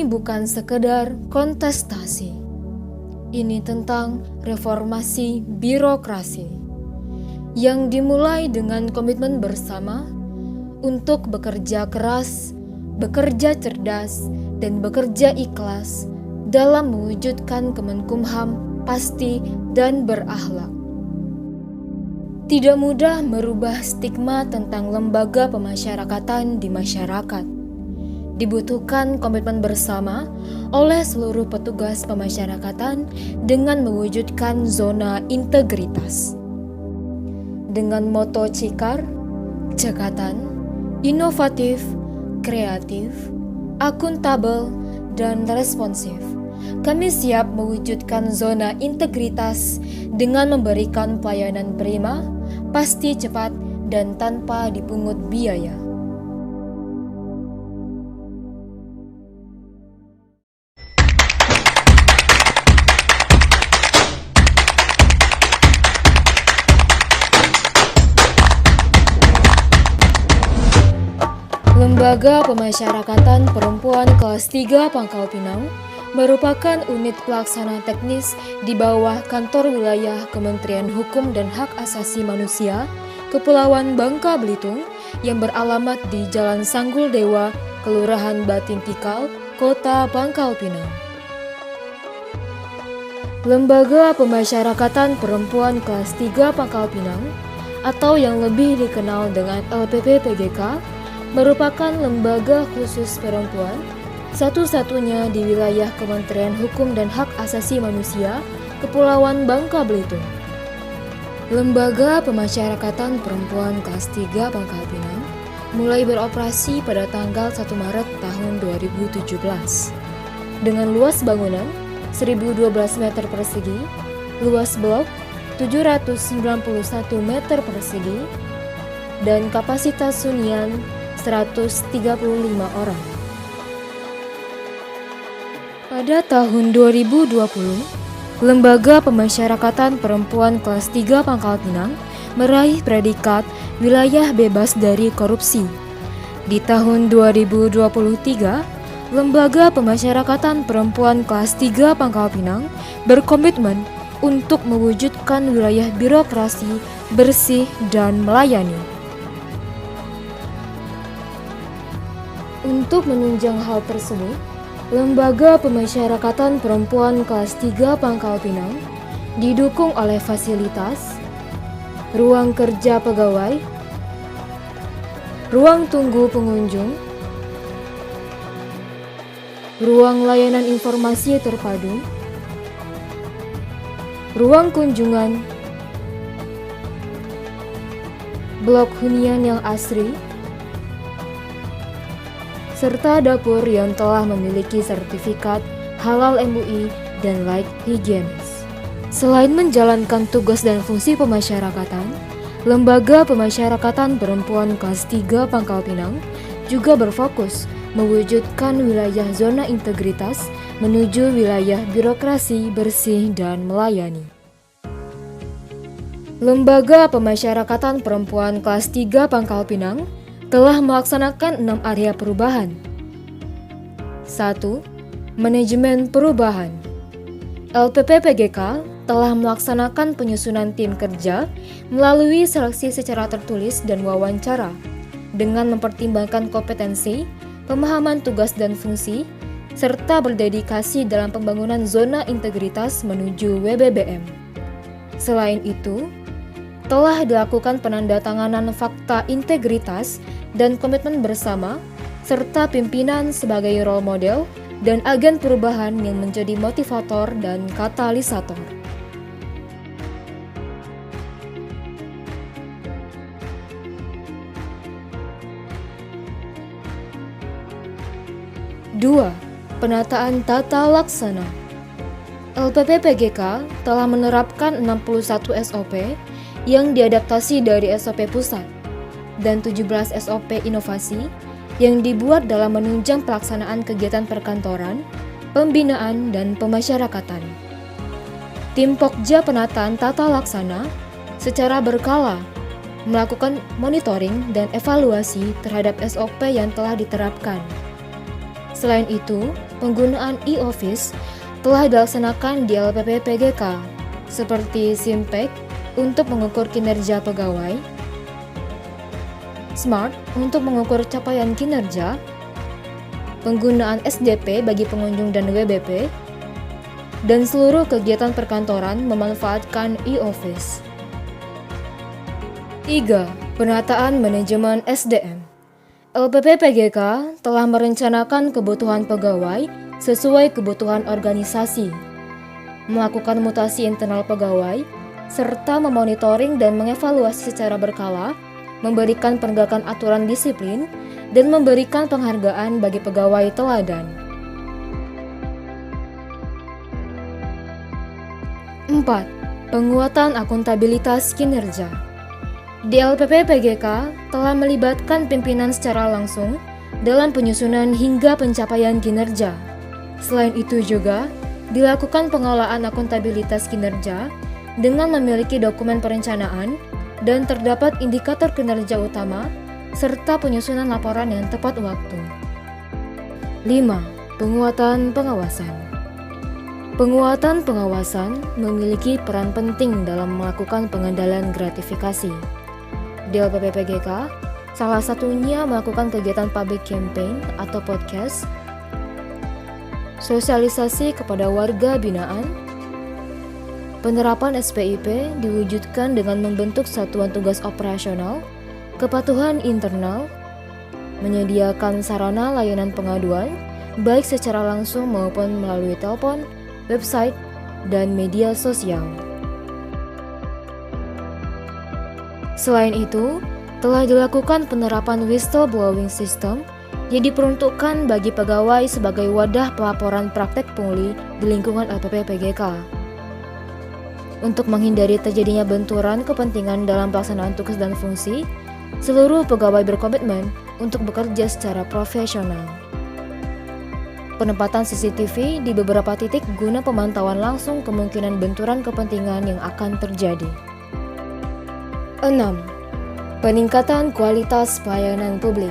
bukan sekedar kontestasi. Ini tentang reformasi birokrasi yang dimulai dengan komitmen bersama untuk bekerja keras, bekerja cerdas, dan bekerja ikhlas dalam mewujudkan Kemenkumham pasti dan berakhlak. Tidak mudah merubah stigma tentang lembaga pemasyarakatan di masyarakat. Dibutuhkan komitmen bersama oleh seluruh petugas pemasyarakatan dengan mewujudkan zona integritas. Dengan moto CIKAR, cekatan, inovatif, kreatif, akuntabel, dan responsif, kami siap mewujudkan zona integritas dengan memberikan pelayanan prima, pasti cepat, dan tanpa dipungut biaya. Lembaga Pemasyarakatan Perempuan kelas 3 Pangkal Pinang merupakan unit pelaksana teknis di bawah Kantor Wilayah Kementerian Hukum dan Hak Asasi Manusia Kepulauan Bangka Belitung yang beralamat di Jalan Sanggul Dewa, Kelurahan Batin Tikal, Kota Pangkal Pinang. Lembaga Pemasyarakatan Perempuan kelas 3 Pangkal Pinang atau yang lebih dikenal dengan LPP-PGK merupakan lembaga khusus perempuan satu-satunya di wilayah Kementerian Hukum dan Hak Asasi Manusia Kepulauan Bangka Belitung. Lembaga Pemasyarakatan Perempuan kelas 3 Pangkal Pinang mulai beroperasi pada tanggal 1 Maret tahun 2017 dengan luas bangunan 1012 meter persegi, luas blok 791 meter persegi, dan kapasitas hunian 135 orang. Pada tahun 2020, Lembaga Pemasyarakatan Perempuan kelas 3 Pangkal Pinang meraih predikat wilayah bebas dari korupsi. Di tahun 2023, Lembaga Pemasyarakatan Perempuan kelas 3 Pangkal Pinang berkomitmen untuk mewujudkan wilayah birokrasi bersih dan melayani. Untuk menunjang hal tersebut, Lembaga Pemasyarakatan Perempuan kelas 3 Pangkal Pinang didukung oleh fasilitas, ruang kerja pegawai, ruang tunggu pengunjung, ruang layanan informasi terpadu, ruang kunjungan, blok hunian yang asri, serta dapur yang telah memiliki sertifikat halal MUI dan layak higienis. Selain menjalankan tugas dan fungsi pemasyarakatan, Lembaga Pemasyarakatan Perempuan kelas 3 Pangkal Pinang juga berfokus mewujudkan wilayah zona integritas menuju wilayah birokrasi bersih dan melayani. Lembaga Pemasyarakatan Perempuan kelas 3 Pangkal Pinang telah melaksanakan 6 area perubahan. 1. Manajemen perubahan. LPP-PGK telah melaksanakan penyusunan tim kerja melalui seleksi secara tertulis dan wawancara dengan mempertimbangkan kompetensi, pemahaman tugas dan fungsi, serta berdedikasi dalam pembangunan zona integritas menuju WBBM. Selain itu, telah dilakukan penandatanganan fakta integritas dan komitmen bersama, serta pimpinan sebagai role model dan agen perubahan yang menjadi motivator dan katalisator. Dua, penataan tata laksana. LPP-PGK telah menerapkan 61 SOP yang diadaptasi dari SOP pusat dan 17 SOP inovasi yang dibuat dalam menunjang pelaksanaan kegiatan perkantoran, pembinaan, dan pemasyarakatan. Tim Pokja Penataan Tata Laksana secara berkala melakukan monitoring dan evaluasi terhadap SOP yang telah diterapkan, Selain itu, penggunaan e-office telah dilaksanakan di LPP PGK, seperti Simpek untuk mengukur kinerja pegawai, Smart untuk mengukur capaian kinerja, penggunaan SDP bagi pengunjung dan WBP, dan seluruh kegiatan perkantoran memanfaatkan e-office. 3. Penataan manajemen SDM. LPP PGK telah merencanakan kebutuhan pegawai sesuai kebutuhan organisasi, melakukan mutasi internal pegawai, serta memonitoring dan mengevaluasi secara berkala, memberikan penegakan aturan disiplin, dan memberikan penghargaan bagi pegawai teladan. 4. Penguatan akuntabilitas kinerja. Di LPP PGK telah melibatkan pimpinan secara langsung dalam penyusunan hingga pencapaian kinerja. Selain itu juga dilakukan pengelolaan akuntabilitas kinerja dengan memiliki dokumen perencanaan dan terdapat indikator kinerja utama serta penyusunan laporan yang tepat waktu. 5. Penguatan pengawasan. Penguatan pengawasan memiliki peran penting dalam melakukan pengendalian gratifikasi. Di LPP PGK, salah satunya melakukan kegiatan public campaign atau podcast, sosialisasi kepada warga binaan. Penerapan SPIP diwujudkan dengan membentuk satuan tugas operasional, kepatuhan internal, menyediakan sarana layanan pengaduan, baik secara langsung maupun melalui telepon, website, dan media sosial. Selain itu, telah dilakukan penerapan whistleblowing system yang diperuntukkan bagi pegawai sebagai wadah pelaporan praktek pungli di lingkungan LPP PGK. Untuk menghindari terjadinya benturan kepentingan dalam pelaksanaan tugas dan fungsi, seluruh pegawai berkomitmen untuk bekerja secara profesional. Penempatan CCTV di beberapa titik guna pemantauan langsung kemungkinan benturan kepentingan yang akan terjadi. 6. Peningkatan kualitas pelayanan publik.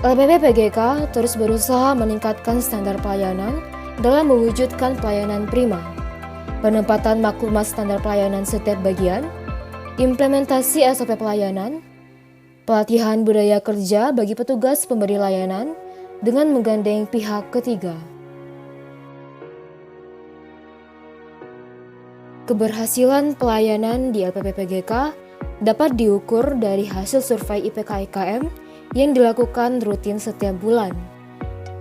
LPP PGK terus berusaha meningkatkan standar pelayanan dalam mewujudkan pelayanan prima, penempatan maklumat standar pelayanan setiap bagian, implementasi SOP pelayanan, pelatihan budaya kerja bagi petugas pemberi layanan dengan menggandeng pihak ketiga. Keberhasilan pelayanan di LPP PGK dapat diukur dari hasil survei IPK IKM yang dilakukan rutin setiap bulan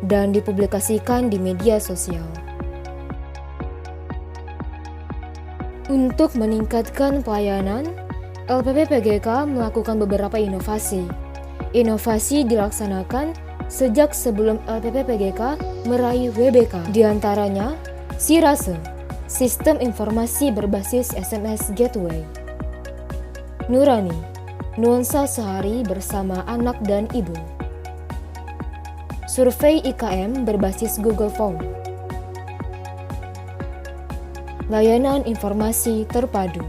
dan dipublikasikan di media sosial. Untuk meningkatkan pelayanan, LPP PGK melakukan beberapa inovasi. Inovasi dilaksanakan sejak sebelum LPP PGK meraih WBK, di antaranya SIRASE, Sistem Informasi Berbasis SMS Gateway, Nurani, nuansa sehari bersama anak dan ibu, survei IKM berbasis Google Form, layanan informasi terpadu.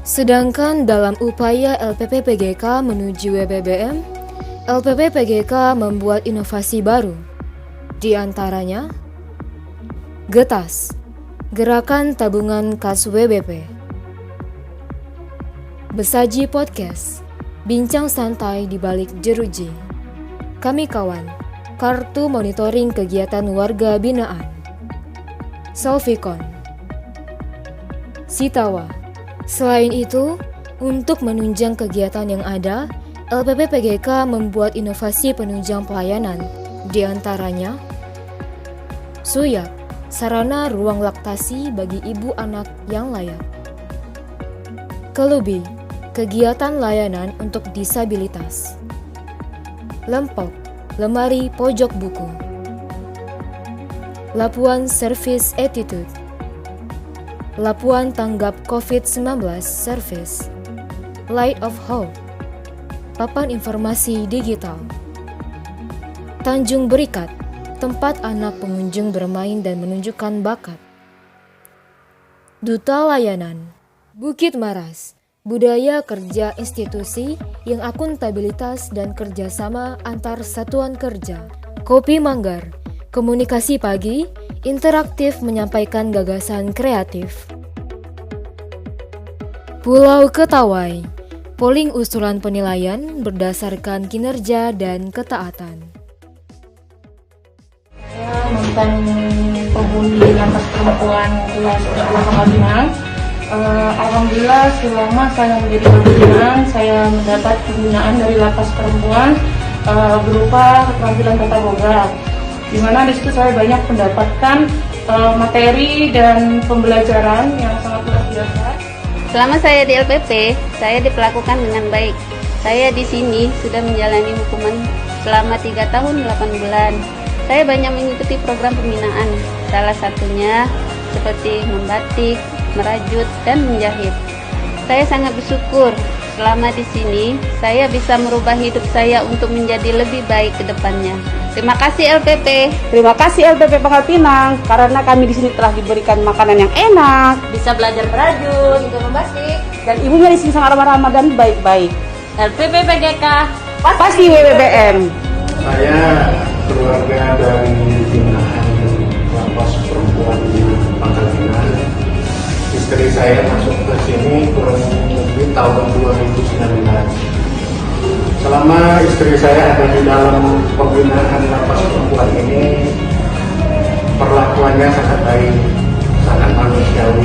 Sedangkan dalam upaya LPP PGK menuju WBBM, LPP PGK membuat inovasi baru, di antaranya GETAS, Gerakan Tabungan Kas WBP, Besaji Podcast, bincang santai di balik jeruji, Kami Kawan, kartu monitoring kegiatan warga binaan, Selfikon, Sitawa. Selain itu, untuk menunjang kegiatan yang ada, LPP PGK membuat inovasi penunjang pelayanan, di antaranya Suyap, sarana ruang laktasi bagi ibu anak yang layak, Kelubi, kegiatan layanan untuk disabilitas, Lempok, lemari pojok buku, Lapuan Service Attitude, Lapuan Tanggap COVID-19 Service, Light of Hope, papan informasi digital, Tanjung Berikat, tempat anak pengunjung bermain dan menunjukkan bakat, Duta Layanan, Bukit Maras, budaya kerja institusi yang akuntabilitas dan kerjasama antar satuan kerja. Kopi Manggar, komunikasi pagi, interaktif menyampaikan gagasan kreatif. Pulau Ketawai, polling usulan penilaian berdasarkan kinerja dan ketaatan. Saya mantan penghuni lapas perempuan kelas 10 Pangkal Pinang. Alhamdulillah selama saya menjadi pimpinan, saya mendapat pembinaan dari lapas perempuan berupa keterampilan tata boga, di mana di situ saya banyak mendapatkan materi dan pembelajaran yang sangat luar biasa. Selama saya di LPP, saya diperlakukan dengan baik. Saya di sini sudah menjalani hukuman selama 3 tahun 8 bulan. Saya banyak mengikuti program pembinaan, salah satunya seperti membatik, merajut, dan menjahit. Saya sangat bersyukur selama di sini saya bisa merubah hidup saya untuk menjadi lebih baik ke depannya. Terima kasih LPP. Terima kasih LPP Pangkal Pinang karena kami di sini telah diberikan makanan yang enak, Bisa belajar merajut, juga membatik. dan ibunya di sini sangat ramah-ramah dan baik-baik. LPP PGK Pasti WWBM. Saya keluarga dari binaan lapas perempuan di Pangkal Pinang. Istri saya masuk ke sini kurang lebih tahun 2019. Selama istri saya ada di dalam pembinaan lapas perempuan ini, perlakuannya sangat baik, sangat manusiawi,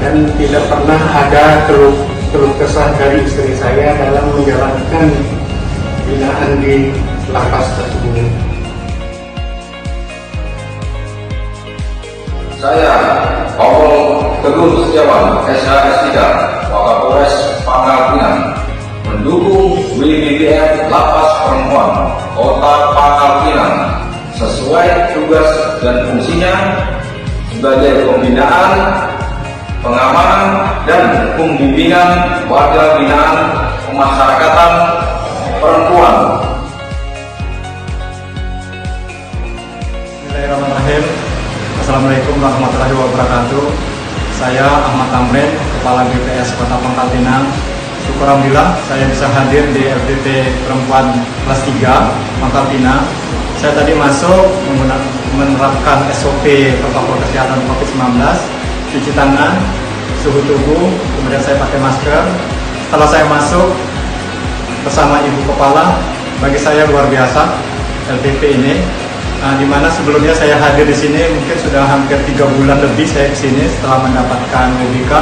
dan tidak pernah ada keluh kesah dari istri saya dalam menjalankan binaan di lapas tersebut. Saya, Kompol Teguh Setiawan, SHS 3, Wakapolres Pangkal Pinang, mendukung WBBM Lapas Perempuan Kota Pangkal Pinang sesuai tugas dan fungsinya sebagai pembinaan, pengamanan, dan pembimbingan warga binaan pemasyarakatan perempuan. Bismillahirrahmanirrahim. Assalamualaikum warahmatullahi wabarakatuh. Saya Ahmad Tamrin, Kepala BPS Kota Pangkal Pinang. Syukur alhamdulillah saya bisa hadir di LPP Perempuan kelas 3 Pangkal Pinang. Saya tadi masuk menerapkan SOP protokol kesehatan COVID-19, cuci tangan, suhu tubuh, kemudian saya pakai masker. Setelah saya masuk bersama Ibu Kepala, bagi saya luar biasa LPP ini. Di mana sebelumnya saya hadir di sini mungkin sudah hampir 3 bulan lebih saya kesini setelah mendapatkan WBK.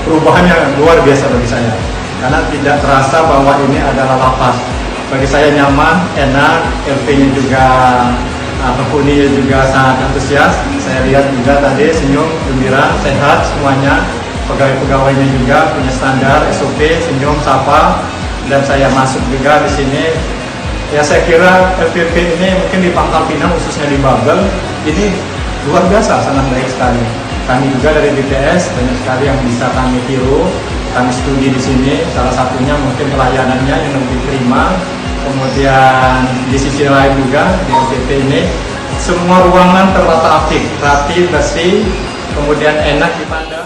Perubahannya luar biasa bagi saya karena tidak terasa bahwa ini adalah lapas. Bagi saya nyaman, enak, LP-nya juga, penghuninya juga sangat antusias. Saya lihat juga tadi senyum, gembira, sehat semuanya. Pegawai-pegawainya juga punya standar SOP, senyum, sapa, dan saya masuk juga di sini. Ya saya kira LPP ini mungkin di Pangkal Pinang khususnya di Babel ini luar biasa, sangat baik sekali. Kami juga dari BPS banyak sekali yang bisa kami tiru, kami studi di sini. Salah satunya mungkin pelayanannya yang lebih prima. Kemudian di sisi lain juga di LPP ini semua ruangan tertata apik, rapi, bersih, kemudian enak dipandang.